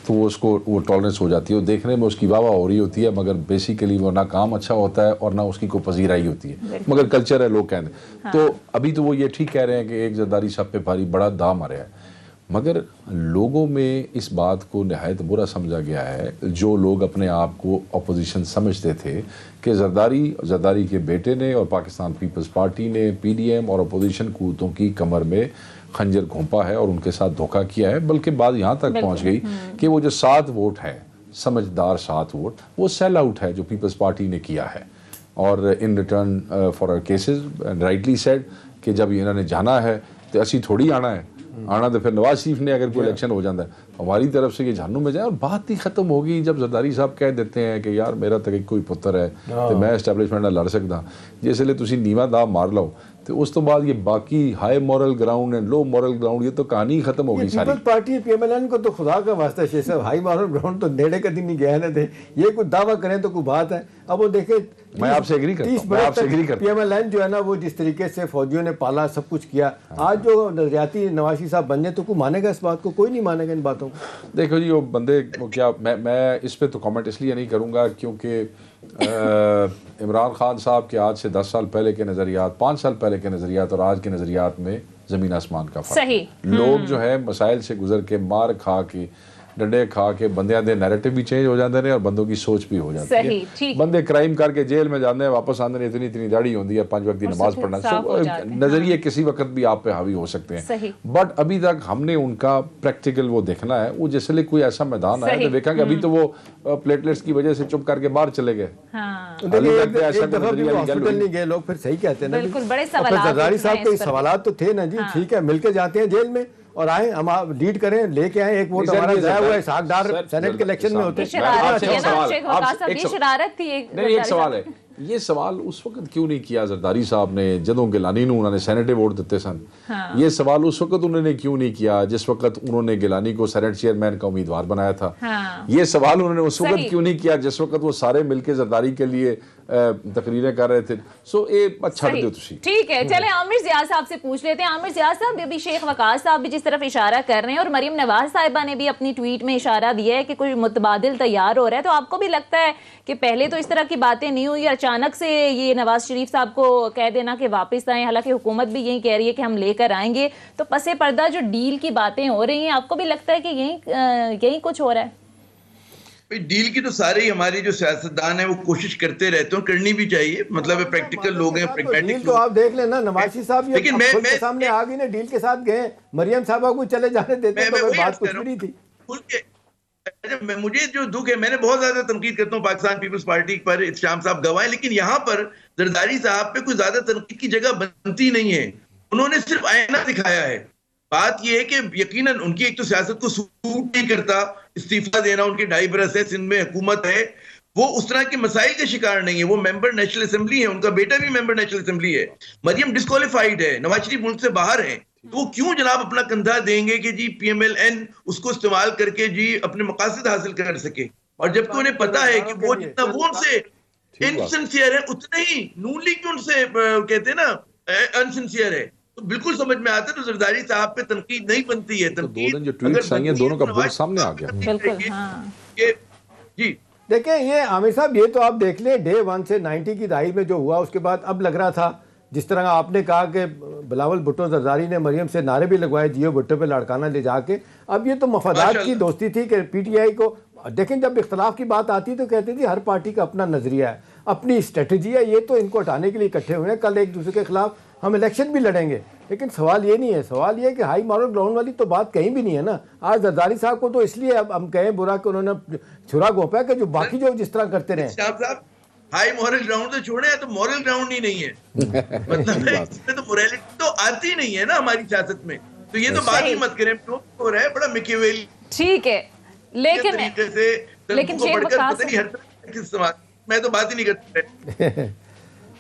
تو وہ اس کو وہ ٹالرنس ہو جاتی ہے. دیکھنے میں اس کی واہ واہ ہو رہی ہوتی ہے, مگر بیسیکلی وہ نہ کام اچھا ہوتا ہے اور نہ اس کی کوئی پذیرائی ہوتی ہے, مگر کلچر ہے لوگ کہتے ہیں. تو ابھی تو وہ یہ ٹھیک کہہ رہے ہیں کہ ایک زرداری صاحب پہ بھاری بڑا دام آ رہا ہے, مگر لوگوں میں اس بات کو نہایت برا سمجھا گیا ہے. جو لوگ اپنے آپ کو اپوزیشن سمجھتے تھے کہ زرداری کے بیٹے نے اور پاکستان پیپلز پارٹی نے پی ڈی ایم اور اپوزیشن قوتوں کی کمر میں خنجر گھونپا ہے اور ان کے ساتھ دھوکہ کیا ہے, بلکہ بات یہاں تک پہنچ گئی کہ وہ جو 7 ووٹ ہے, سمجھدار 7 ووٹ, وہ سیل آؤٹ ہے جو پیپلز پارٹی نے کیا ہے. اور in return for our cases rightly said کہ جب انہوں نے جانا ہے تو اسی تھوڑی آنا ہے, آنا تو پھر نواز شریف نے اگر کوئی الیکشن ہو جاتا ہے ہماری طرف سے یہ جہنم میں جائے. اور بات ہی ختم ہوگی جب زرداری صاحب کہہ دیتے ہیں کہ یار میرا تو کوئی پتر ہے تو میں اسٹیبلشمنٹ نال لڑ سکتا, جس لیے تسی نیواں دا مار لو تو اس تو بعد یہ باقی high moral ground and low moral ground یہ تو کہانی ختم ہو گئی ساری. Peoples Party P M L N کو تو خدا کا واسطہ شیخ صاحب ہائی مورل گراؤنڈ تو نیڑے کبھی نہیں گئے نہ تھے. یہ کوئی دعویٰ کریں تو کوئی بات ہے. اب وہ دیکھیں میں آپ سے ایگری کرتا ہوں, پی ایم ایل این جو ہے نا وہ جس طریقے سے فوجیوں نے پالا سب کچھ کیا, آج جو نظریاتی نواز شریف صاحب بن جائیں تو کوئی مانے گا اس بات کو؟ کوئی نہیں مانے گا ان باتوں کو. دیکھو جی وہ بندے کیا میں اس پہ تو کامنٹ اس لیے نہیں کروں گا کیونکہ عمران خان صاحب کے آج سے 10 سال پہلے کے نظریات, 5 سال پہلے کے نظریات اور آج کے نظریات میں زمین آسمان کا فرق. صحیح. لوگ جو ہے مسائل سے گزر کے مار کھا کے ڈنڈے کھا کے بندیاں دے نیریٹو بھی چینج ہو جاتے ہیں اور بندوں کی سوچ بھی ہو جاتی ہے. بندے کرائم کر کے جیل میں جاتے ہیں واپس آتے ہیں, اتنی داڑھی ہوتی ہے, 5 وقت کی نماز پڑھنا, نظریے کسی وقت بھی آپ پہ حاوی ہو سکتے ہیں. بٹ ابھی تک ہم نے ان کا پریکٹیکل وہ دیکھنا ہے. وہ جس لئے کوئی ایسا میدان آیا تو دیکھا کہ ابھی تو وہ پلیٹلیٹس کی وجہ سے چپ کر کے باہر چلے گئے. ایک دفعہ بھی ہاسپٹل نہیں گئے لوگ, پھر صحیح کہتے ہیں نا. زرداری صاحب کے سوالات تو تھے نا جی, ٹھیک ہے مل کے جاتے ہیں جیل میں اور آئیں ہم لیڈ کریں, لے کے آئیں. ایک ووٹ ہمارا ضائع ہوا ہے, اسحاق ڈار سینٹ کے الیکشن میں ہوتے ہیں. ایک سوال ہے, یہ سوال اس وقت کیوں نہیں کیا زرداری صاحب نے جدوں گیلانی نو انہوں نے سینیٹ ووٹ دیتے سن؟ یہ سوال اس وقت انہوں نے کیوں نہیں کیا جس وقت انہوں نے گیلانی کو سینیٹ چیئرمین کا امیدوار بنایا تھا؟ یہ سوال انہوں نے اس وقت کیوں نہیں کیا جس وقت وہ سارے مل کے زرداری کے لیے تقریریں کر رہے تھے؟ سو اچھا دیو تسی. ٹھیک ہے, چلیں عامر ضیاء صاحب سے پوچھ لیتے ہیں. عامر ضیاء صاحب ابھی شیخ وقاص صاحب بھی جس طرف اشارہ کر رہے ہیں اور مریم نواز صاحبہ نے بھی اپنی ٹویٹ میں اشارہ دیا ہے کہ کوئی متبادل تیار ہو رہا ہے, تو آپ کو بھی لگتا ہے کہ پہلے تو اس طرح کی باتیں نہیں ہوئی, اچانک سے یہ نواز شریف صاحب کو کہہ دینا کہ واپس آئیں, حالانکہ حکومت بھی یہی کہہ رہی ہے کہ ہم لے کر آئیں گے, تو پس پردہ جو ڈیل کی باتیں ہو رہی ہیں آپ کو بھی لگتا ہے کہ یہی کچھ ہو رہا ہے؟ ڈیل کی تو سارے ہی ہماری جو سیاستدان ہیں وہ کوشش کرتے رہتے ہیں, کرنی بھی چاہیے. مطلب پریکٹیکل لوگ ہیں, ڈیل تو آپ دیکھ لیں نا, نواز شریف صاحب یہ سامنے آ گئی نا, ڈیل کے ساتھ گئے, مریم صاحبہ کو چلے جانے دیتے تو بات کچھ بھی نہیں تھی. مجھے جو دکھ ہے, میں نے بہت زیادہ تنقید کرتا ہوں پاکستان پیپلز پارٹی پر, احتشام صاحب گواہ ہیں, لیکن یہاں پر زرداری صاحب پہ کوئی زیادہ تنقید کی جگہ بنتی نہیں ہے. انہوں نے صرف آئینہ دکھایا ہے. بات یہ ہے کہ یقیناً ان کی ایک تو سیاست کو سوٹ نہیں کرتا, استعفیٰ دینا ان کے 2.5 برس ہے, سندھ میں حکومت ہے, وہ اس طرح کے مسائل کے شکار نہیں ہے. وہ ممبر نیشنل اسمبلی ہے, ان کا بیٹا بھی ممبر نیشنل اسمبلی ہے. مریم ڈسکوالیفائیڈ ہے, نواز شریف ملک سے باہر ہے, تو وہ کیوں جناب اپنا کندھا دیں گے کہ جی پی ایم ایل این اس کو استعمال کر کے جی اپنے مقاصد حاصل کر سکے؟ اور جبکہ انہیں پتا ہے کہ وہ جتنا وہ ان سے انسنسیئر ہے اتنا ہی نون لیگ ان سے کہتے ہیں نا انسنسیئر ہے. تو بالکل سمجھ میں آتا ہے, تو زرداری صاحب پہ تنقید نہیں بنتی ہے. تنقید جو ٹویٹس آئی ہیں دونوں کا بہت سامنے آ گیا. بالکل. جی دیکھیں یہ عامر صاحب, یہ تو آپ دیکھ لیں ڈے 1 سے 90 کی دہائی میں جو ہوا, اس کے بعد اب لگ رہا تھا جس طرح آپ نے کہا کہ بلاول بھٹو زرداری نے مریم سے نعرے بھی لگوائے جیو بھٹو پہ لاڑکانہ لے جا کے. اب یہ تو مفادات کی دوستی تھی کہ پی ٹی آئی کو دیکھیں جب اختلاف کی بات آتی تو کہتے تھے ہر پارٹی کا اپنا نظریہ ہے, اپنی اسٹریٹجی ہے, یہ تو ان کو ہٹانے کے لیے اکٹھے ہوئے ہیں, کل ایک دوسرے کے خلاف ہم الیکشن بھی لڑیں گے. لیکن سوال یہ نہیں ہے, سوال یہ کہ ہائی مورل گراؤنڈ والی تو بات کہیں بھی نہیں ہے نا. آج زرداری صاحب کو تو اس لیے اب ہم کہیں برا کہ انہوں نے چھرا گھونپا ہے کہ جو باقی جو جس طرح کرتے رہے. ہائی مورل گراؤنڈ تو چھوڑے, تو مورل گراؤنڈ ہی نہیں ہے. مطلب اس میں تو موریلٹی تو آتی نہیں ہے نا ہماری سیاست میں. تو یہ تو بات ہی مت کریں, ہو رہا ہے بڑا مکیویل. ٹھیک ہے, لیکن میں تو بات ہی نہیں کرتا.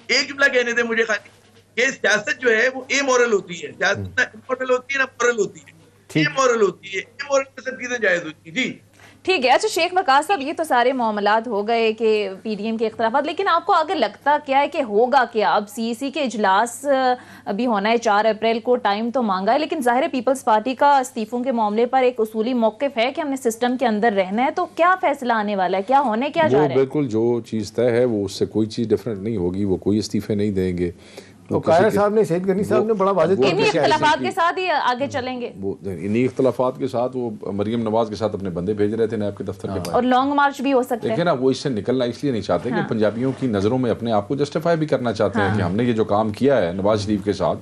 ایک جملہ کہنے تھے مجھے خالی, کہ سیاست جو ہے وہ اے مورل ہوتی ہے, سیاست نہ امورل ہوتی ہے نہ مورل ہوتی ہے, اے مورل ہوتی ہے. اے مورل میں سب چیزیں جائز ہوتی ہیں. جی ٹھیک ہے. اچھا شیخ وقاص صاحب, یہ تو سارے معاملات ہو گئے کہ پی ڈی ایم کے اختلافات, لیکن آپ کو آگے لگتا کیا ہے کہ ہوگا کیا؟ اب سی سی کے اجلاس ابھی ہونا ہے 4 اپریل کو, ٹائم تو مانگا ہے, لیکن ظاہر ہے پیپلز پارٹی کا استعفوں کے معاملے پر ایک اصولی موقف ہے کہ ہم نے سسٹم کے اندر رہنا ہے, تو کیا فیصلہ آنے والا ہے, کیا ہونے کیا جا رہا ہے؟ بالکل جو چیز طے ہے وہ اس سے کوئی چیز ڈیفرنٹ نہیں ہوگی, وہ کوئی استعفے نہیں دیں گے. قائر صاحب نے, سید غنی صاحب نے بڑا واضح طور انہی اختلافات کے ساتھ ہی آگے چلیں گے. انہی اختلافات کے ساتھ وہ مریم نواز کے ساتھ اپنے بندے بھیج رہے تھے نیب کے دفتر کے باہر, اور لانگ مارچ بھی ہو سکتا ہے. دیکھیں نا, وہ اس سے نکلنا اس لیے نہیں چاہتے کہ پنجابیوں کی نظروں میں اپنے آپ کو جسٹیفائی بھی کرنا چاہتے ہیں کہ ہم نے یہ جو کام کیا ہے نواز شریف کے ساتھ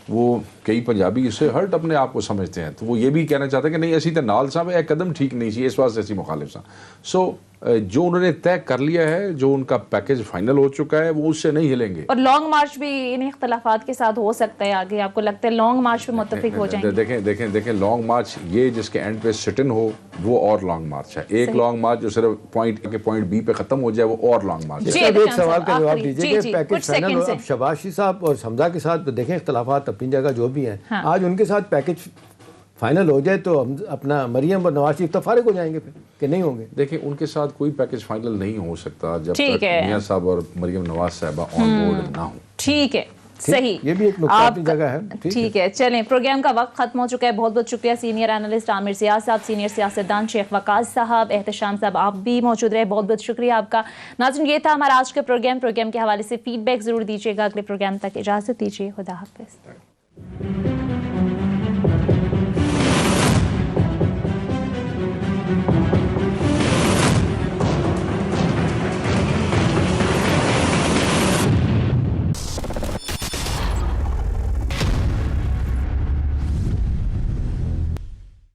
وہ کئی پنجابی اس سے ہرٹ اپنے آپ کو سمجھتے ہیں، تو وہ یہ بھی کہنا چاہتے ہیں کہ نہیں اسی تے نال صاحب ایک قدم ٹھیک نہیں سی، اس واسطے اسی مخالف ساں. سو جو انہوں نے طے کر لیا ہے، جو ان کا پیکج فائنل ہو چکا ہے، وہ اس سے نہیں ہلیں گے. اور لانگ مارچ بھی ان اختلافات کے ساتھ ہو سکتا ہے آگے، آپ کو لگتا ہے لانگ مارچ پہ متفق ہو جائیں گے؟ دیکھیں لانگ مارچ یہ جس کے اینڈ پہ سٹ ان ہو وہ اور لانگ مارچ ہے. ایک لانگ مارچ جو صرف پوائنٹ اے کے پوائنٹ بی پہ ختم ہو جائے وہ اور لانگ مارچ ہے. ایک سوال کا جواب دیجیے کہ پیکج فائنل ہو. اب شہباز شریف صاحب اور حمزہ کے ساتھ دیکھیں اختلافات اپنی جگہ جو بھی ہیں، آج ان کے ساتھ پیکج فائنل ہو جائے تو ہم اپنا مریم اور نواز شریف تو فارغ ہو جائیں گے پھر کہ نہیں ہوں گے؟ دیکھیں ان کے ساتھ کوئی پیکج فائنل نہیں ہو سکتا جب تک میاں صاحب اور مریم نواز صاحبہ آن بورڈ نہ ہوں. ٹھیک ہے، صحیح، یہ بھی ایک نقطہ جگہ ہے. ٹھیک ہے، چلیں پروگرام کا وقت ختم ہو چکا ہے. بہت بہت شکریہ سینئر اینالسٹ عامر سیاض صاحب، سینئر سیاستدان شیخ وقاص صاحب، احتشام صاحب آپ بھی موجود رہے، بہت بہت شکریہ آپ کا. ناظرین یہ تھا ہمارا آج کا پروگرام کے حوالے سے فیڈ بیک ضرور دیجیے گا. اگلے پروگرام تک اجازت دیجیے، خدا حافظ.